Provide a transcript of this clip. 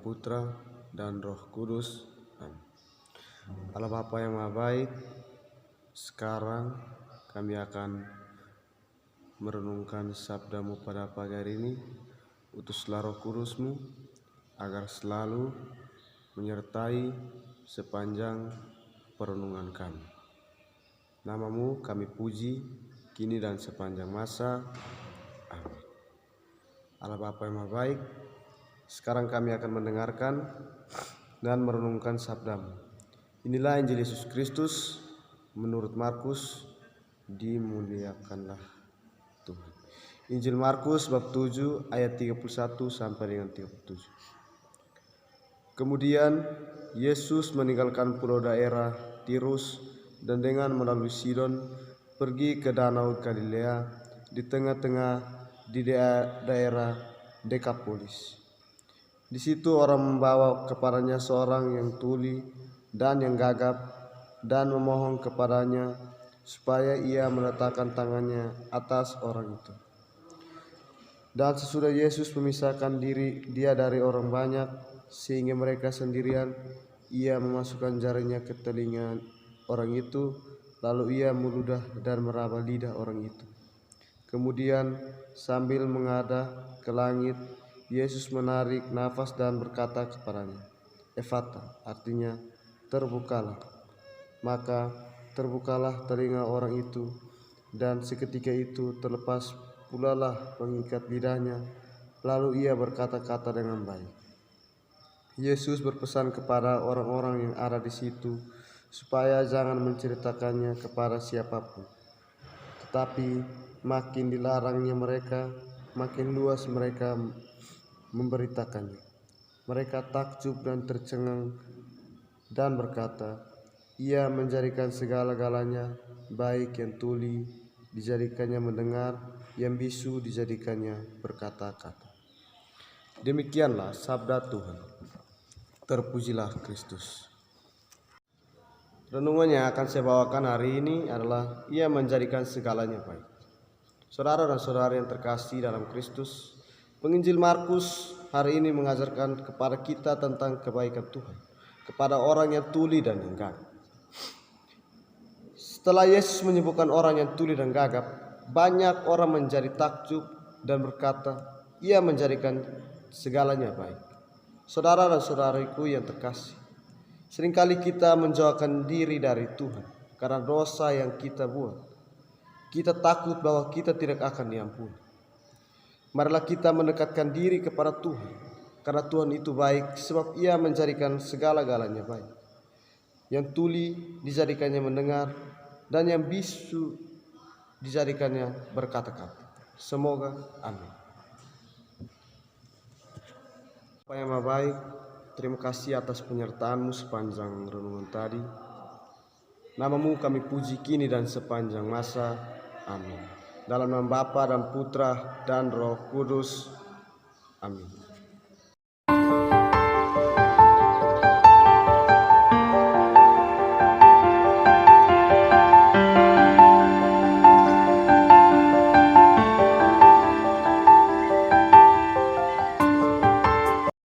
Putra, dan Roh Kudus. Amin. Allah Bapa yang Maha Baik, sekarang kami akan merenungkan sabda-Mu pada pagi hari ini. Utuslah Roh Kudus-Mu agar selalu menyertai sepanjang perenungan kami. Nama-Mu kami puji kini dan sepanjang masa. Amin. Allah Bapa yang Maha Baik, sekarang kami akan mendengarkan dan merenungkan sabda-Mu. Inilah Injil Yesus Kristus menurut Markus. Dimuliakanlah Tuhan. Injil Markus bab 7 ayat 31 sampai dengan 37. Kemudian Yesus meninggalkan pulau daerah Tirus dan dengan melalui Sidon pergi ke danau Galilea di tengah-tengah di daerah Dekapolis. Di situ orang membawa kepadanya seorang yang tuli dan yang gagap dan memohon kepadanya supaya ia meletakkan tangannya atas orang itu. Dan sesudah Yesus memisahkan dia dari orang banyak sehingga mereka sendirian, ia memasukkan jarinya ke telinga orang itu, lalu ia meludah dan meraba lidah orang itu. Kemudian sambil menghadap ke langit, Yesus menarik nafas dan berkata kepadanya, "Ephata," artinya terbukalah. Maka terbukalah telinga orang itu, dan seketika itu terlepas pulalah pengikat lidahnya, lalu ia berkata-kata dengan baik. Yesus berpesan kepada orang-orang yang ada di situ supaya jangan menceritakannya kepada siapapun. Tetapi makin dilarangnya mereka, makin luas mereka memberitakannya. Mereka takjub dan tercengang dan berkata, "Ia menjadikan segala-galanya, baik yang tuli dijadikannya mendengar, yang bisu dijadikannya berkata-kata." Demikianlah sabda Tuhan. Terpujilah Kristus. Renungan yang akan saya bawakan hari ini adalah Ia menjadikan segalanya baik. Saudara dan saudari yang terkasih dalam Kristus, penginjil Markus hari ini mengajarkan kepada kita tentang kebaikan Tuhan kepada orang yang tuli dan yang gagap. Setelah Yesus menyembuhkan orang yang tuli dan gagap, banyak orang menjadi takjub dan berkata, "Ia menjadikan segalanya baik." Saudara dan saudariku yang terkasih, seringkali kita menjauhkan diri dari Tuhan karena dosa yang kita buat. Kita takut bahwa kita tidak akan diampuni. Marilah kita mendekatkan diri kepada Tuhan, karena Tuhan itu baik, sebab Ia menjadikan segala-galanya baik. Yang tuli dijadikannya mendengar, dan yang bisu dijadikannya berkata-kata. Semoga amin. Bapa yang Maha Baik, terima kasih atas penyertaan-Mu sepanjang renungan tadi. Nama-Mu kami puji kini dan sepanjang masa. Amin. Dalam nama Bapa dan Putra dan Roh Kudus. Amin.